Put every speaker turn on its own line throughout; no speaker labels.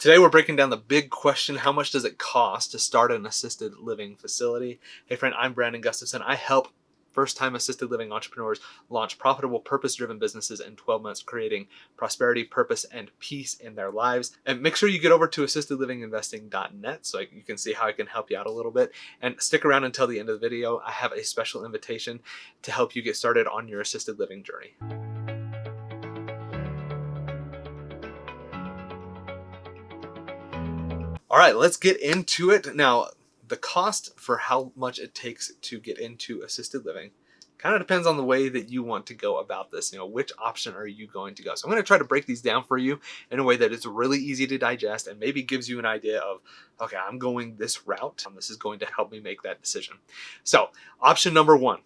Today we're breaking down the big question: how much does it cost to start an assisted living facility? Hey friend, I'm Brandon Gustafson. I help first-time assisted living entrepreneurs launch profitable, purpose-driven businesses in 12 months, creating prosperity, purpose, and peace in their lives. And make sure you get over to assistedlivinginvesting.net so you can see how I can help you out a little bit. And stick around until the end of the video. I have a special invitation to help you get started on your assisted living journey. All right, let's get into it. Now, the cost for how much it takes to get into assisted living kind of depends on the way that you want to go about this. Which option are you going to go? So I'm going to try to break these down for you in a way that it's really easy to digest and maybe gives you an idea of, okay, I'm going this route. This is going to help me make that decision. So option number one,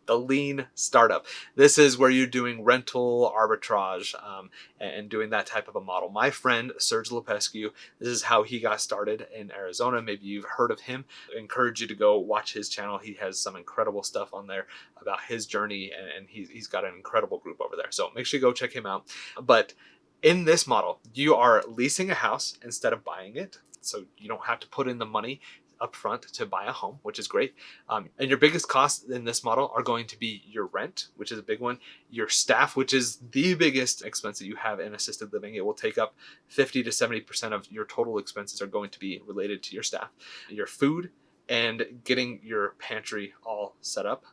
the lean startup. This is where you're doing rental arbitrage and doing that type of a model. My friend Serge Lepescu, this is how he got started in Arizona. Maybe you've heard of him. I encourage you to go watch his channel. He has some incredible stuff on there about his journey, and he's got an incredible group over there. So make sure you go check him out. But in this model, you are leasing a house instead of buying it. So you don't have to put in the money upfront to buy a home, which is great. And your biggest costs in this model are going to be your rent, which is a big one, your staff, which is the biggest expense that you have in assisted living. It will take up 50 to 70% of your total expenses are going to be related to your staff, your food, and getting your pantry all set up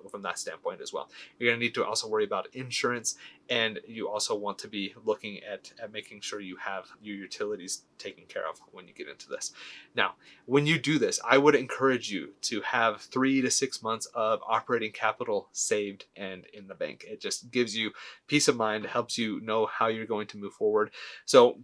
from that standpoint as well. You're going to need to also worry about insurance, and you also want to be looking at making sure you have your utilities taken care of when you get into this. Now, when you do this, I would encourage you to have 3 to 6 months of operating capital saved and in the bank. It just gives you peace of mind, helps you know how you're going to move forward. So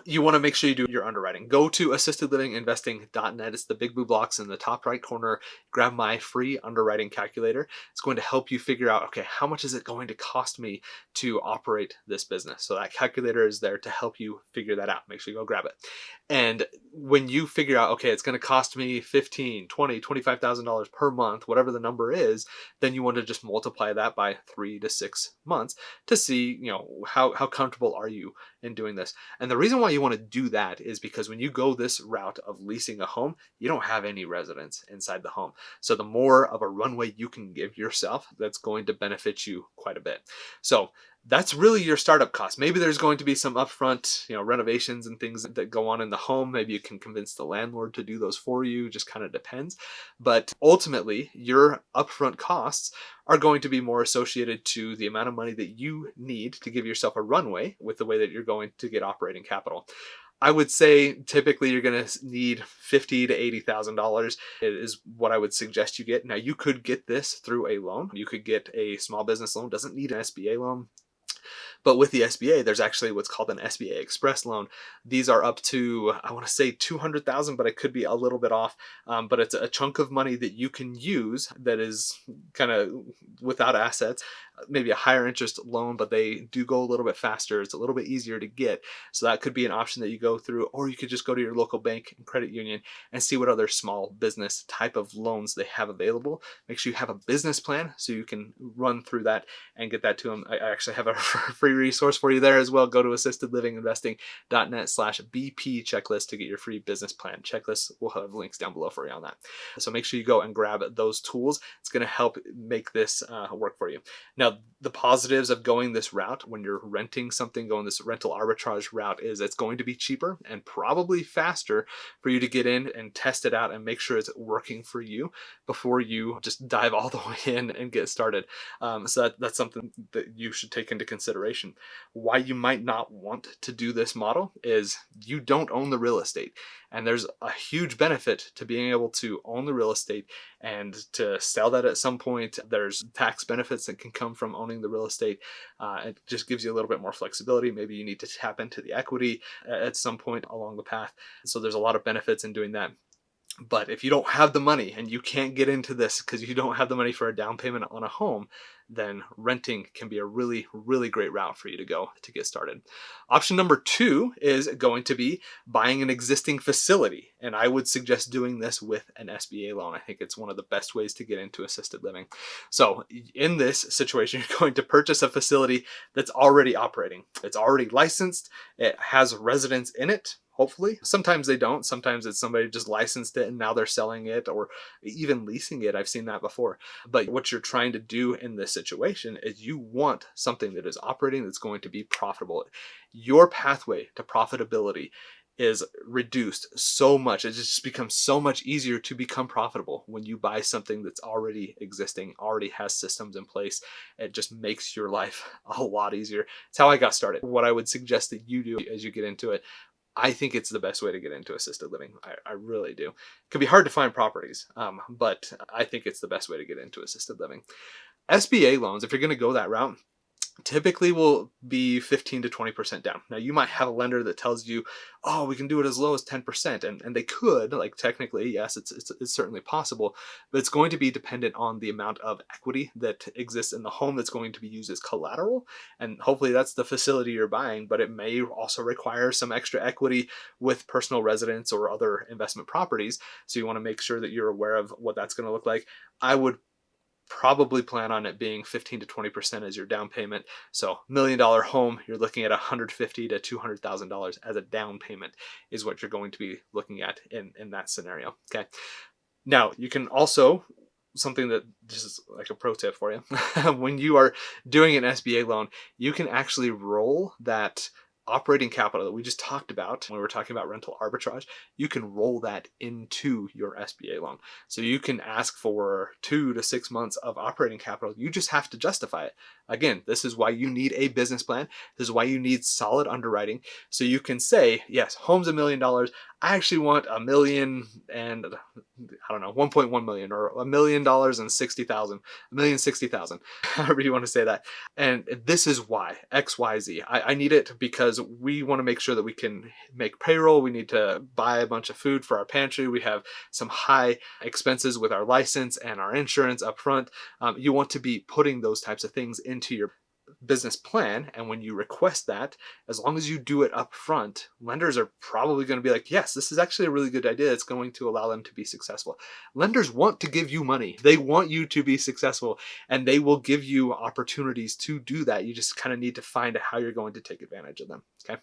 you want to make sure you do your underwriting. Go to assistedlivinginvesting.net. It's the big blue blocks in the top right corner. Grab my free underwriting calculator. It's going to help you figure out, okay, how much is it going to cost me to operate this business? So that calculator is there to help you figure that out. Make sure you go grab it. And when you figure out, okay, it's going to cost me $15,000, $20,000, $25,000 per month, whatever the number is, then you want to just multiply that by 3 to 6 months to see, how comfortable are you in doing this. And the reason why you want to do that is because when you go this route of leasing a home, you don't have any residents inside the home. So the more of a runway you can give yourself, that's going to benefit you quite a bit. So that's really your startup cost. Maybe there's going to be some upfront, renovations and things that go on in the home. Maybe you can convince the landlord to do those for you. Just kind of depends. But ultimately, your upfront costs are going to be more associated to the amount of money that you need to give yourself a runway with the way that you're going to get operating capital. I would say typically you're going to need $50,000 to $80,000 is what I would suggest you get. Now, you could get this through a loan. You could get a small business loan. Doesn't need an SBA loan. But with the SBA, there's actually what's called an SBA Express loan. These are up to, I want to say 200,000, but it could be a little bit off. But it's a chunk of money that you can use that is kind of without assets, maybe a higher interest loan, but they do go a little bit faster. It's a little bit easier to get. So that could be an option that you go through, or you could just go to your local bank and credit union and see what other small business type of loans they have available. Make sure you have a business plan so you can run through that and get that to them. I actually have a free resource for you there as well. Go to assistedlivinginvesting.net/BP checklist to get your free business plan checklist. We'll have links down below for you on that. So make sure you go and grab those tools. It's going to help make this work for you. Now, the positives of going this route when you're renting something, going this rental arbitrage route, is it's going to be cheaper and probably faster for you to get in and test it out and make sure it's working for you before you just dive all the way in and get started. So that's something that you should take into consideration. Why you might not want to do this model is you don't own the real estate. And there's a huge benefit to being able to own the real estate and to sell that at some point. There's tax benefits that can come from owning the real estate. It just gives you a little bit more flexibility. Maybe you need to tap into the equity at some point along the path. So there's a lot of benefits in doing that. But if you don't have the money and you can't get into this because you don't have the money for a down payment on a home, then renting can be a really, really great route for you to go to get started. Option number 2 is going to be buying an existing facility. And I would suggest doing this with an SBA loan. I think it's one of the best ways to get into assisted living. So in this situation, you're going to purchase a facility that's already operating. It's already licensed. It has residents in it. Hopefully. Sometimes they don't. Sometimes it's somebody just licensed it and now they're selling it or even leasing it. I've seen that before. But what you're trying to do in this situation is you want something that is operating that's going to be profitable. Your pathway to profitability is reduced so much. It just becomes so much easier to become profitable when you buy something that's already existing, already has systems in place. It just makes your life a lot easier. It's how I got started. What I would suggest that you do as you get into it, I think it's the best way to get into assisted living. I really do. It can be hard to find properties, but I think it's the best way to get into assisted living. SBA loans, if you're going to go that route, typically will be 15 to 20% down. Now you might have a lender that tells you, oh, we can do it as low as 10%. And they could, like technically, yes, it's certainly possible, but it's going to be dependent on the amount of equity that exists in the home that's going to be used as collateral. And hopefully that's the facility you're buying, but it may also require some extra equity with personal residence or other investment properties. So you want to make sure that you're aware of what that's going to look like. I would probably plan on it being 15 to 20% as your down payment. So $1 million home, you're looking at $150,000 to $200,000 as a down payment is what you're going to be looking at in that scenario. Okay. Now you can also, something that this is like a pro tip for you, when you are doing an SBA loan, you can actually roll that operating capital that we just talked about when we were talking about rental arbitrage. You can roll that into your SBA loan. So you can ask for 2 to 6 months of operating capital. You just have to justify it. Again, this is why you need a business plan. This is why you need solid underwriting. So you can say, yes, home's $1 million. I actually want $1 million and I don't know, 1.1 million or $1 million and 60,000, 1,060,000, however you want to say that. And this is why, X, Y, Z. I need it because we want to make sure that we can make payroll. We need to buy a bunch of food for our pantry. We have some high expenses with our license and our insurance up front. You want to be putting those types of things into your business plan, and when you request that, as long as you do it up front, lenders are probably going to be like, yes, this is actually a really good idea. It's going to allow them to be successful. Lenders want to give you money. They want you to be successful, and they will give you opportunities to do that. You just kind of need to find how you're going to take advantage of them. Okay.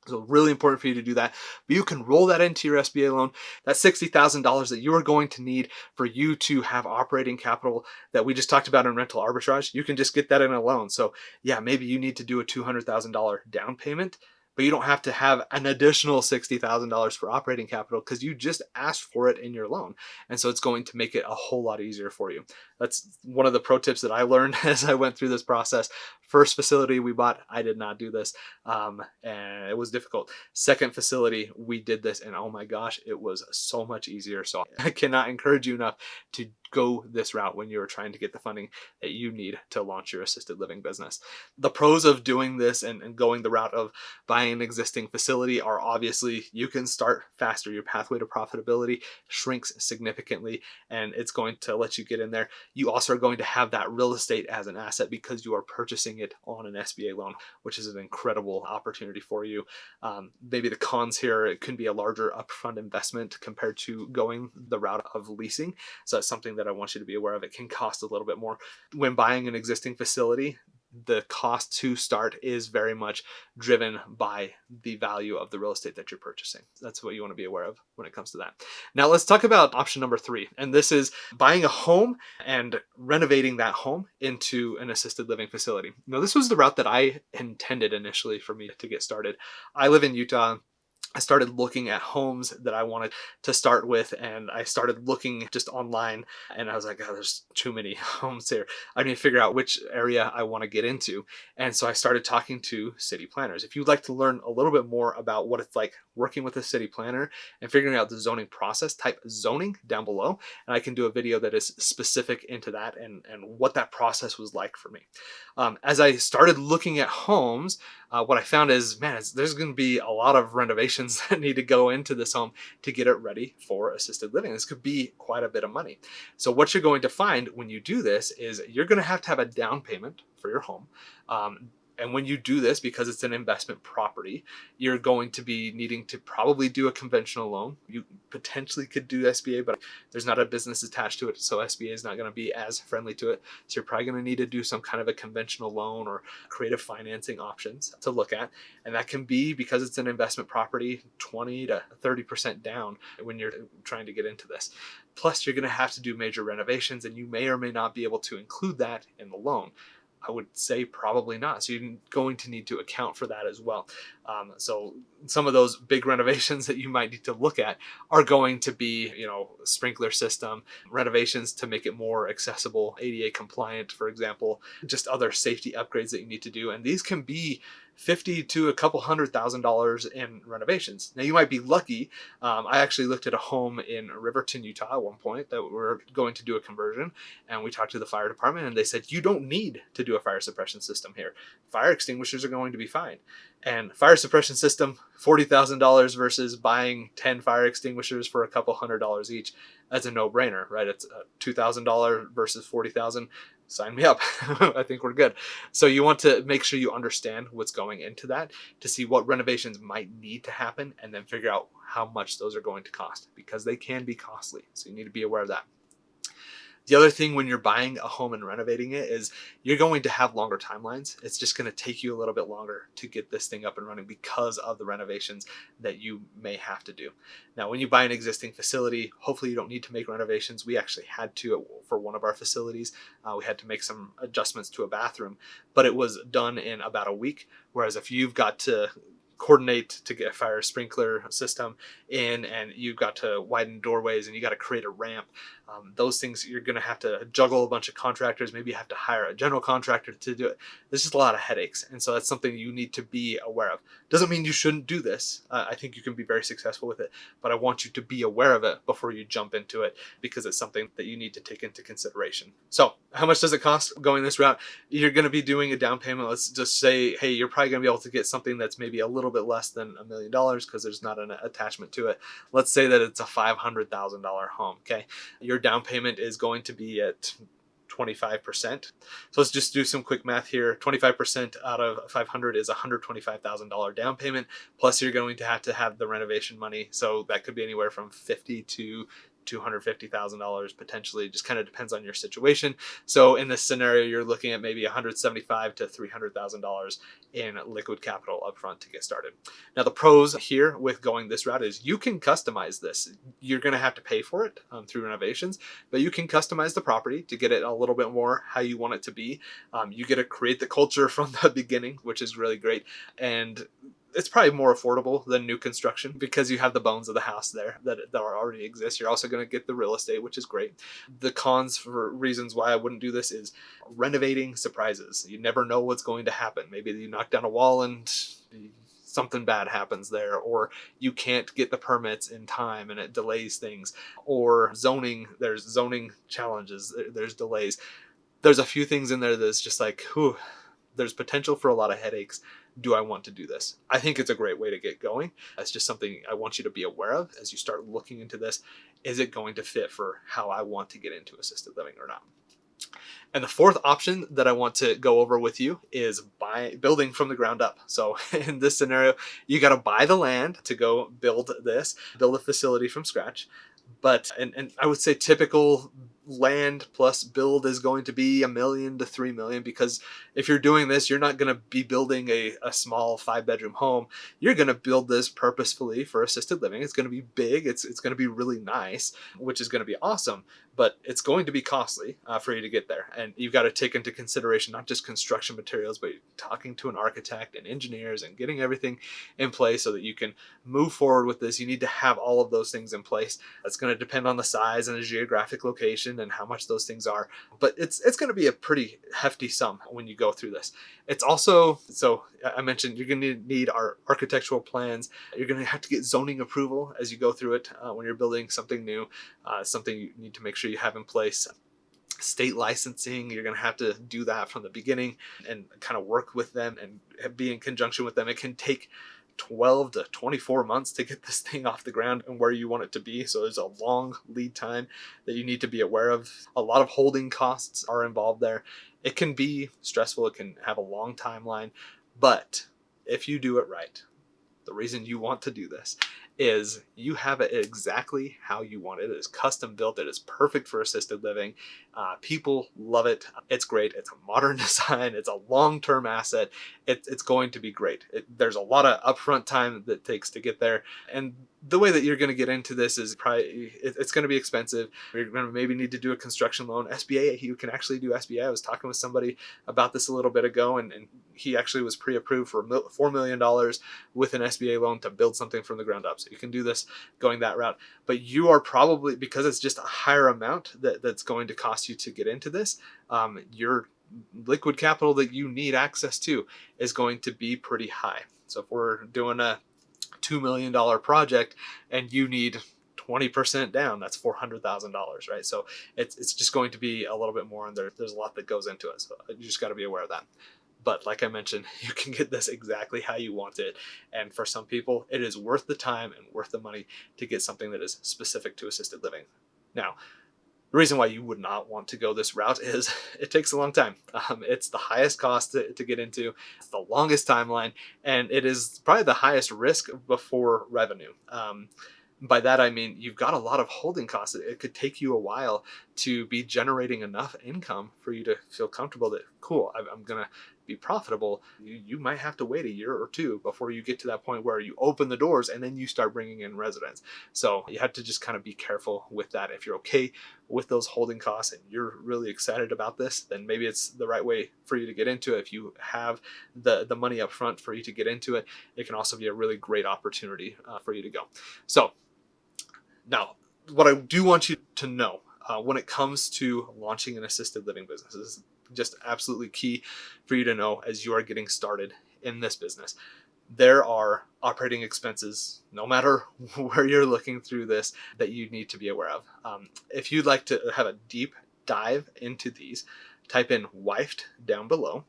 So really important for you to do that. But you can roll that into your SBA loan. That $60,000 that you are going to need for you to have operating capital that we just talked about in rental arbitrage, you can just get that in a loan. So yeah, maybe you need to do a $200,000 down payment, but you don't have to have an additional $60,000 for operating capital because you just asked for it in your loan. And so it's going to make it a whole lot easier for you. That's one of the pro tips that I learned as I went through this process. First facility we bought, I did not do this. And it was difficult. Second facility, we did this, and oh my gosh, it was so much easier. So I cannot encourage you enough to go this route when you're trying to get the funding that you need to launch your assisted living business. The pros of doing this and going the route of buying an existing facility are obviously you can start faster. Your pathway to profitability shrinks significantly, and it's going to let you get in there. You also are going to have that real estate as an asset because you are purchasing it on an SBA loan, which is an incredible opportunity for you. Maybe the cons here, it can be a larger upfront investment compared to going the route of leasing. So that's something that I want you to be aware of. It can cost a little bit more. When buying an existing facility, the cost to start is very much driven by the value of the real estate that you're purchasing. That's what you want to be aware of when it comes to that. Now let's talk about option number 3. And this is buying a home and renovating that home into an assisted living facility. Now this was the route that I intended initially for me to get started. I live in Utah. I started looking at homes that I wanted to start with, and I started looking just online, and I was like, oh, there's too many homes here. I need to figure out which area I want to get into. And so I started talking to city planners. If you'd like to learn a little bit more about what it's like working with a city planner and figuring out the zoning process, type zoning down below, and I can do a video that is specific into that and what that process was like for me. As I started looking at homes, what I found is, man, there's going to be a lot of renovations renovations that need to go into this home to get it ready for assisted living. This could be quite a bit of money. So what you're going to find when you do this is you're going to have a down payment for your home. And when you do this, because it's an investment property, you're going to be needing to probably do a conventional loan. You potentially could do SBA, but there's not a business attached to it, so SBA is not going to be as friendly to it. So you're probably going to need to do some kind of a conventional loan or creative financing options to look at. And that can be, because it's an investment property, 20 to 30% down when you're trying to get into this. Plus, you're going to have to do major renovations, and you may or may not be able to include that in the loan. I would say probably not. So you're going to need to account for that as well. So some of those big renovations that you might need to look at are going to be, sprinkler system, renovations to make it more accessible, ADA compliant, for example, just other safety upgrades that you need to do. And these can be $50,000 to a couple $100,000 in renovations. Now you might be lucky. I actually looked at a home in Riverton, Utah at one point that we're going to do a conversion, and we talked to the fire department and they said, you don't need to do a fire suppression system here. Fire extinguishers are going to be fine. And fire suppression system, $40,000 versus buying 10 fire extinguishers for a couple $100 each. That's a no-brainer, right? It's $2,000 versus $40,000. Sign me up. I think we're good. So you want to make sure you understand what's going into that to see what renovations might need to happen, and then figure out how much those are going to cost, because they can be costly. So you need to be aware of that. The other thing when you're buying a home and renovating it is you're going to have longer timelines. It's just going to take you a little bit longer to get this thing up and running because of the renovations that you may have to do. Now, when you buy an existing facility, hopefully you don't need to make renovations. We actually had to for one of our facilities. We had to make some adjustments to a bathroom, but it was done in about a week. Whereas if you've got to coordinate to get a fire sprinkler system in, and you've got to widen doorways, and you got to create a ramp, those things you're going to have to juggle a bunch of contractors. Maybe you have to hire a general contractor to do it. There's just a lot of headaches, and so that's something you need to be aware of. Doesn't mean you shouldn't do this. I think you can be very successful with it, but I want you to be aware of it before you jump into it, because it's something that you need to take into consideration. So how much does it cost going this route? You're going to be doing a down payment. Let's just say, hey, you're probably going to be able to get something that's maybe a little bit less than $1 million because there's not an attachment to it. Let's say that it's a $500,000 home. Okay, your down payment is going to be at 25%. So let's just do some quick math here. 25% out of 500 is $125,000 down payment. Plus you're going to have the renovation money. So that could be anywhere from $50,000 to $250,000 potentially. Just kind of depends on your situation. So in this scenario, you're looking at maybe $175,000 to $300,000 in liquid capital upfront to get started. Now the pros here with going this route is you can customize this. You're going to have to pay for it through renovations, but you can customize the property to get it a little bit more how you want it to be. You get to create the culture from the beginning, which is really great. And it's probably more affordable than new construction because you have the bones of the house there that already exist. You're also going to get the real estate, which is great. The cons for reasons why I wouldn't do this is renovating surprises. You never know what's going to happen. Maybe you knock down a wall and something bad happens there, or you can't get the permits in time and it delays things, or zoning, there's zoning challenges, there's delays. There's a few things in there that's just like, whew, there's potential for a lot of headaches. Do I want to do this? I think it's a great way to get going. That's just something I want you to be aware of as you start looking into this. Is it going to fit for how I want to get into assisted living or not? And the fourth option that I want to go over with you is building from the ground up. So in this scenario, you got to buy the land to go build a facility from scratch. But, and I would say typical land plus build is going to be $1 million to $3 million, because if you're doing this, you're not going to be building a small 5-bedroom home. You're going to build this purposefully for assisted living. It's going to be big. It's going to be really nice, which is going to be awesome, but it's going to be costly for you to get there. And you've got to take into consideration not just construction materials, but talking to an architect and engineers and getting everything in place so that you can move forward with this. You need to have all of those things in place. That's going to depend on the size and the geographic location and how much those things are, but it's going to be a pretty hefty sum when you go through this. It's also, so I mentioned you're going to need our architectural plans. You're going to have to get zoning approval as you go through it when you're building something new, something you need to make sure you have in place. State licensing, you're going to have to do that from the beginning and kind of work with them and be in conjunction with them. It can take 12 to 24 months to get this thing off the ground and where you want it to be. So there's a long lead time that you need to be aware of. A lot of holding costs are involved there. It can be stressful. It can have a long timeline, but if you do it right, the reason you want to do this is you have it exactly how you want it. It is custom built. It is perfect for assisted living. People love it. It's great. It's a modern design. It's a long-term asset. It's going to be great. There's a lot of upfront time that it takes to get there. And the way that you're going to get into this is probably, it's going to be expensive. You're going to maybe need to do a construction loan. SBA, you can actually do SBA. I was talking with somebody about this a little bit ago, and he actually was pre-approved for $4 million with an SBA loan to build something from the ground up. So you can do this going that route. But you are probably, because it's just a higher amount that's going to cost you to get into this, your liquid capital that you need access to is going to be pretty high. So if we're doing a $2 million project and you need 20% down, that's $400,000, right? So it's just going to be a little bit more, and there's a lot that goes into it. So you just got to be aware of that. But like I mentioned, you can get this exactly how you want it. And for some people, it is worth the time and worth the money to get something that is specific to assisted living. Now, the reason why you would not want to go this route is it takes a long time. It's the highest cost to get into, it's the longest timeline, and it is probably the highest risk before revenue. By that, I mean, you've got a lot of holding costs. It could take you a while to be generating enough income for you to feel comfortable that, cool, I'm going to be profitable. You might have to wait a year or two before you get to that point where you open the doors and then you start bringing in residents. So you have to just kind of be careful with that. If you're okay with those holding costs and you're really excited about this, then maybe it's the right way for you to get into it. If you have the money up front for you to get into it, it can also be a really great opportunity for you to go. So now, what I do want you to know when it comes to launching an assisted living business, this is just absolutely key for you to know as you are getting started in this business. There are operating expenses, no matter where you're looking through this, that you need to be aware of. If you'd like to have a deep dive into these, type in WIFed down below.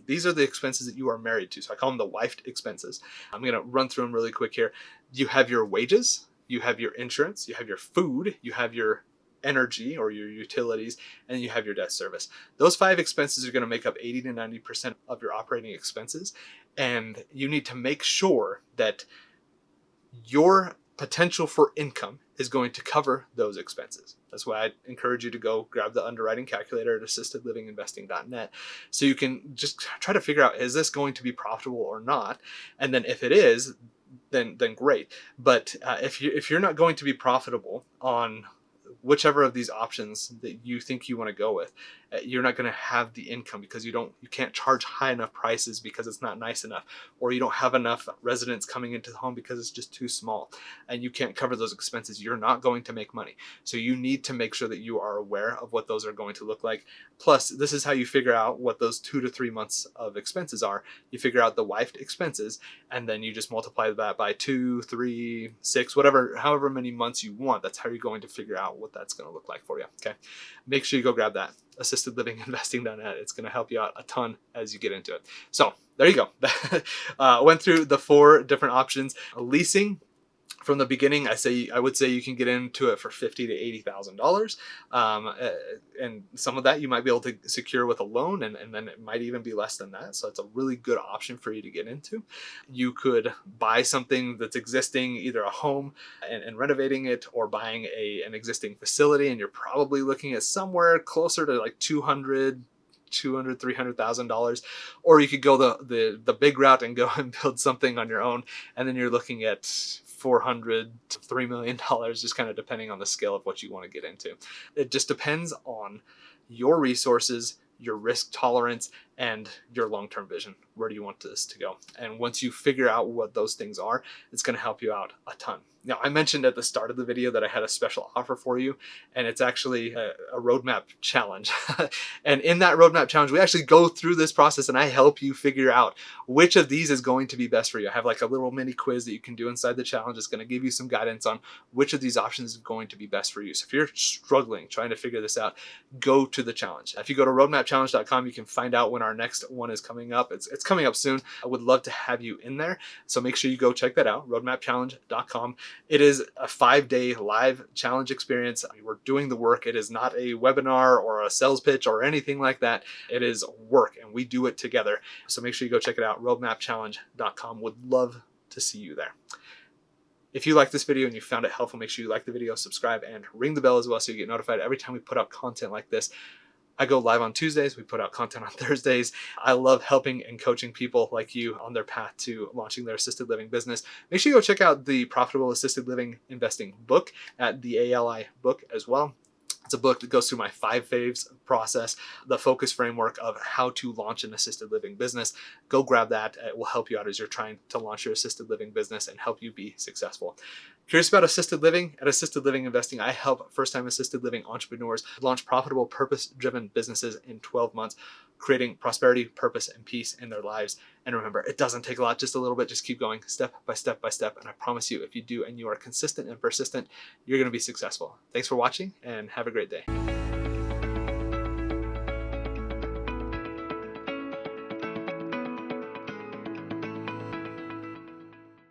These are the expenses that you are married to. So I call them the WIFed expenses. I'm going to run through them really quick here. You have your wages, you have your insurance, you have your food, you have your energy or your utilities, and you have your debt service. Those 5 expenses are going to make up 80 to 90% of your operating expenses. And you need to make sure that your potential for income is going to cover those expenses. That's why I encourage you to go grab the underwriting calculator at assistedlivinginvesting.net so you can just try to figure out, is this going to be profitable or not? And then if it is, then great. But if you're not going to be profitable on whichever of these options that you think you want to go with, you're not going to have the income because you can't charge high enough prices because it's not nice enough, or you don't have enough residents coming into the home because it's just too small, and you can't cover those expenses. You're not going to make money. So you need to make sure that you are aware of what those are going to look like. Plus, this is how you figure out what those 2 to 3 months of expenses are. You figure out the WIFed expenses, and then you just multiply that by 2, 3, 6, however many months you want. That's how you're going to figure out what that's going to look like for you. Okay, make sure you go grab that, assistedlivinginvesting.net. It's going to help you out a ton as you get into it. So there you go. Went through the 4 different options. Leasing, from the beginning, I would say you can get into it for $50,000 to $80,000, and some of that you might be able to secure with a loan, and then it might even be less than that. So it's a really good option for you to get into. You could buy something that's existing, either a home and renovating it, or buying an existing facility, and you're probably looking at somewhere closer to like $300,000, or you could go the big route and go and build something on your own, and then you're looking at $400,000 to $3 million, just kind of depending on the scale of what you want to get into. It just depends on your resources, your risk tolerance, and your long-term vision. Where do you want this to go? And once you figure out what those things are, it's going to help you out a ton. Now, I mentioned at the start of the video that I had a special offer for you, and it's actually a roadmap challenge. And in that roadmap challenge, we actually go through this process and I help you figure out which of these is going to be best for you. I have like a little mini quiz that you can do inside the challenge. It's going to give you some guidance on which of these options is going to be best for you. So if you're struggling, trying to figure this out, go to the challenge. If you go to roadmapchallenge.com, you can find out when our our next one is coming up. It's coming up soon. I would love to have you in there. So make sure you go check that out, roadmapchallenge.com. It is a 5-day live challenge experience. We're doing the work. It is not a webinar or a sales pitch or anything like that. It is work, and we do it together. So make sure you go check it out, roadmapchallenge.com. Would love to see you there. If you like this video and you found it helpful, make sure you like the video, subscribe, and ring the bell as well so you get notified every time we put out content like this. I go live on Tuesdays. We put out content on Thursdays. I love helping and coaching people like you on their path to launching their assisted living business. Make sure you go check out the Profitable Assisted Living Investing book at the ALI book as well. It's a book that goes through my 5 faves process, the focus framework of how to launch an assisted living business. Go grab that. It will help you out as you're trying to launch your assisted living business and help you be successful. Curious about assisted living? At Assisted Living Investing, I help first-time assisted living entrepreneurs launch profitable, purpose-driven businesses in 12 months, creating prosperity, purpose, and peace in their lives. And remember, it doesn't take a lot, just a little bit. Just keep going step by step by step. And I promise you, if you do and you are consistent and persistent, you're going to be successful. Thanks for watching and have a great day.